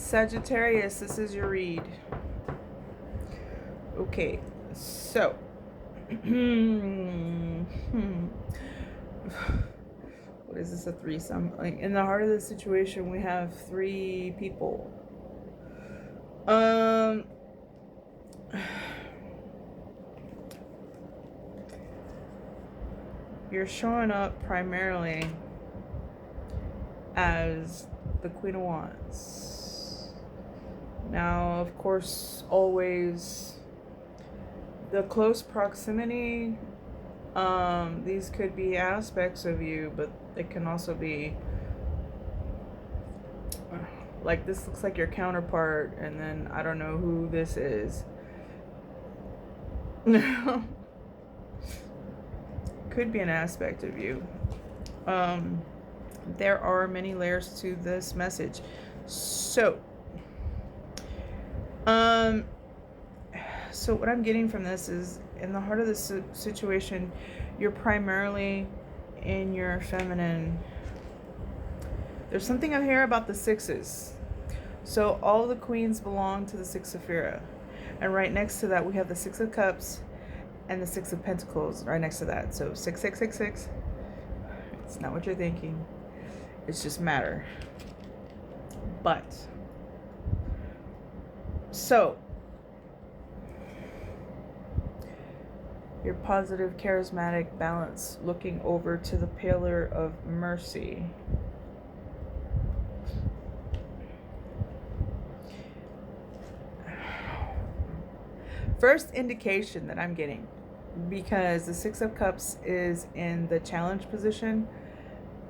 Sagittarius, this is your read. Okay, so what is this, a threesome? Like, in the heart of the situation, we have 3 people. You're showing up primarily as the Queen of Wands. Now, of course, always the close proximity, these could be aspects of you, but it can also be like, this looks like your counterpart, and then I don't know who this is. Could be an aspect of you. There are many layers to this message. So what I'm getting from this is, in the heart of this situation, you're primarily in your feminine. There's something up here about the 6s. So all the queens belong to the 6 of Sephira. And right next to that, we have the 6 of Cups and the 6 of Pentacles right next to that. So 6, 6, 6, 6. It's not what you're thinking. It's just matter. But, so, your positive, charismatic balance, looking over to the pillar of mercy. First indication that I'm getting, because the 6 of Cups is in the challenge position,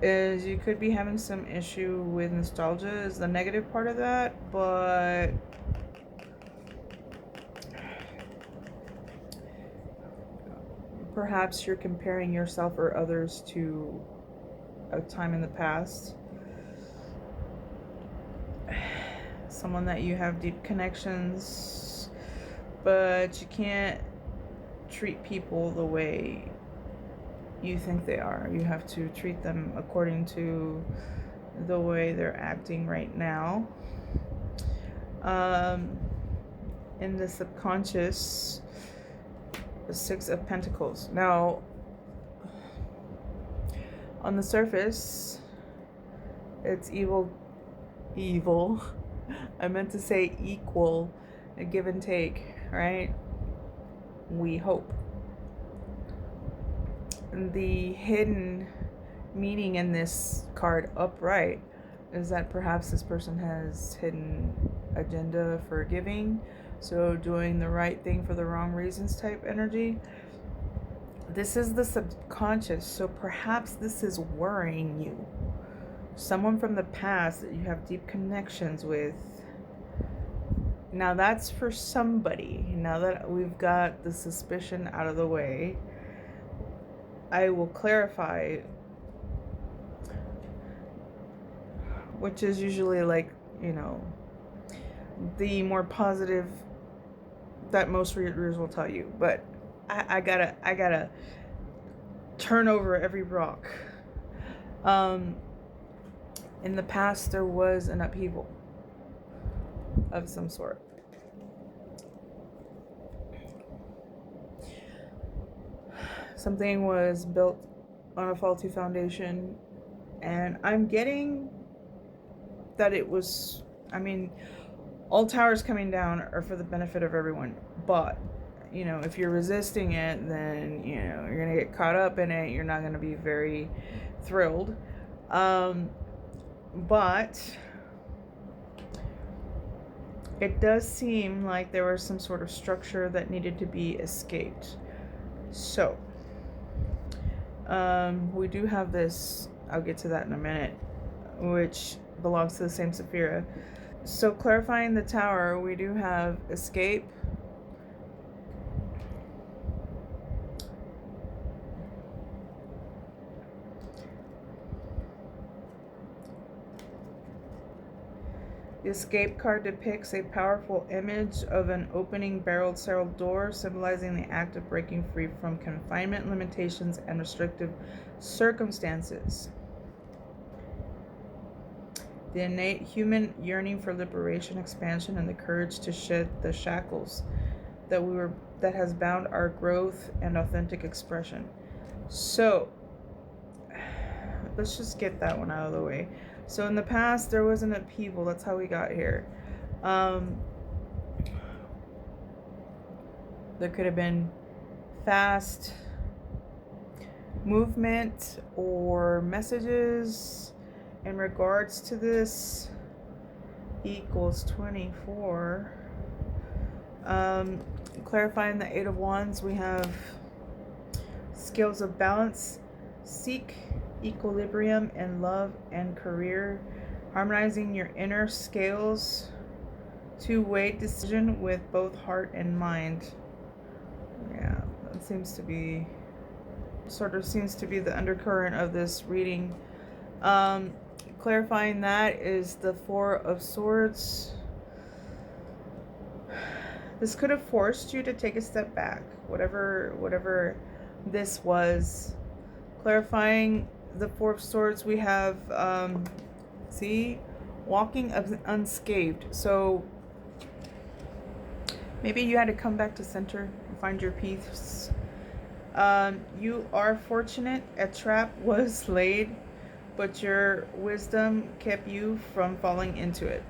is you could be having some issue with nostalgia is the negative part of that, but perhaps you're comparing yourself or others to a time in the past. Someone that you have deep connections, but you can't treat people the way you think they are. You have to treat them according to the way they're acting right now. In the subconscious, the 6 of Pentacles. Now, on the surface, it's evil. I meant to say equal, a give and take, right? We hope. The hidden meaning in this card upright is that perhaps this person has hidden agenda for giving, so doing the right thing for the wrong reasons type energy. This is the subconscious, so perhaps this is worrying you. Someone from the past that you have deep connections with. Now that's for somebody. Now that we've got the suspicion out of the way, I will clarify, which is usually like, the more positive that most readers will tell you. But I gotta turn over every rock. In the past, there was an upheaval of some sort. Something was built on a faulty foundation, and I'm getting that it was, all towers coming down are for the benefit of everyone, but if you're resisting it, then you're gonna get caught up in it. You're not gonna be very thrilled. But it does seem like there was some sort of structure that needed to be escaped. So we do have this, I'll get to that in a minute, which belongs to the same Sephira. So clarifying the tower, we do have escape, the escape card depicts a powerful image of an opening barreled cell door, symbolizing the act of breaking free from confinement, limitations, and restrictive circumstances. The innate human yearning for liberation, expansion, and the courage to shed the shackles that has bound our growth and authentic expression. So let's just get that one out of the way. So in the past, there was an upheaval. That's how we got here. There could have been fast movement or messages in regards to this. Equals 24. Clarifying the 8 of Wands, we have skills of balance, seek equilibrium in love and career, harmonizing your inner scales, two-way decision with both heart and mind. Yeah, that seems to be the undercurrent of this reading. Clarifying that is the 4 of Swords. This could have forced you to take a step back, whatever this was. Clarifying the 4 of Swords, we have, walking unscathed. So maybe you had to come back to center and find your peace. You are fortunate. A trap was laid, but your wisdom kept you from falling into it.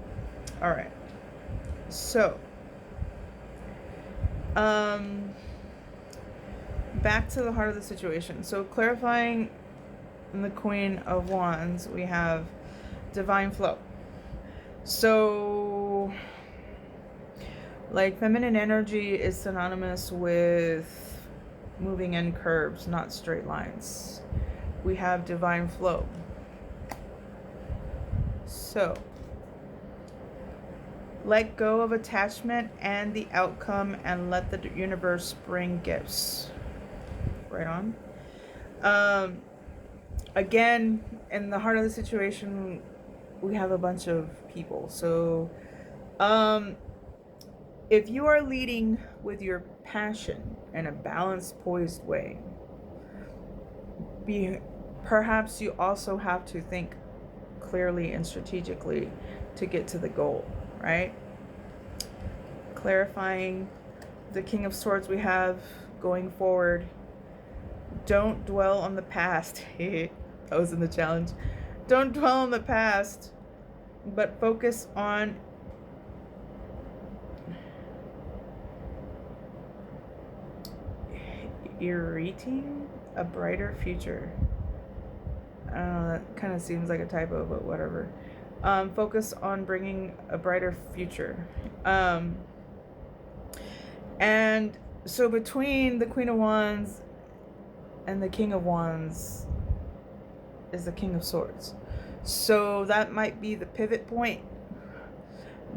All right. So, back to the heart of the situation. So, clarifying the Queen of Wands, we have divine flow. So, like, feminine energy is synonymous with moving in curves, not straight lines. We have divine flow. So, let go of attachment and the outcome and let the universe bring gifts. Right on. Again, in the heart of the situation, we have a bunch of people. So, if you are leading with your passion in a balanced, poised way, perhaps you also have to think clearly and strategically to get to the goal, right? Clarifying the King of Swords, we have going forward. Don't dwell on the past. That was in the challenge. Don't dwell on the past, but focus on erecting a brighter future. I don't know, that kind of seems like a typo, but whatever. Focus on bringing a brighter future. And so between the Queen of Wands and the King of Wands is the King of Swords. So that might be the pivot point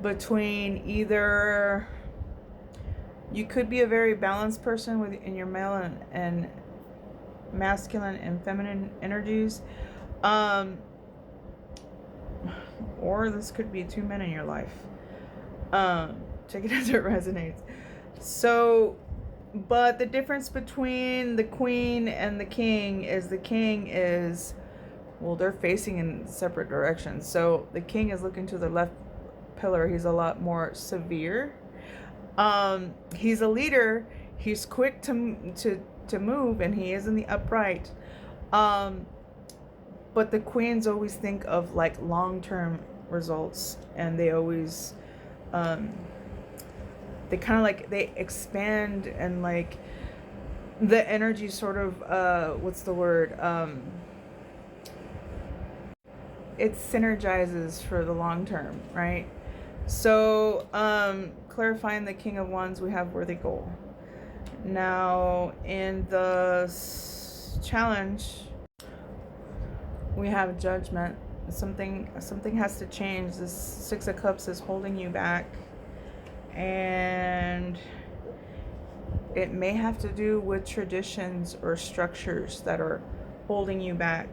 between either you could be a very balanced person in your male and masculine and feminine energies, or this could be 2 men in your life. Take it as it resonates. So, but the difference between the Queen and the King is, well, they're facing in separate directions. So the King is looking to the left pillar. He's a lot more severe. He's a leader. He's quick to move, and he is in the upright. But the Queens always think of like long-term results, and they always they kind of like they expand, and like the energy sort of what's the word, it synergizes for the long term, right? So clarifying the King of Wands, we have worthy goal. Now in the challenge, we have judgment. Something has to change. This 6 of Cups is holding you back, and it may have to do with traditions or structures that are holding you back.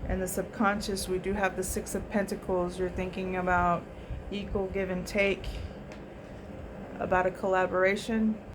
In the subconscious, we do have the 6 of Pentacles. You're thinking about equal give and take, about a collaboration.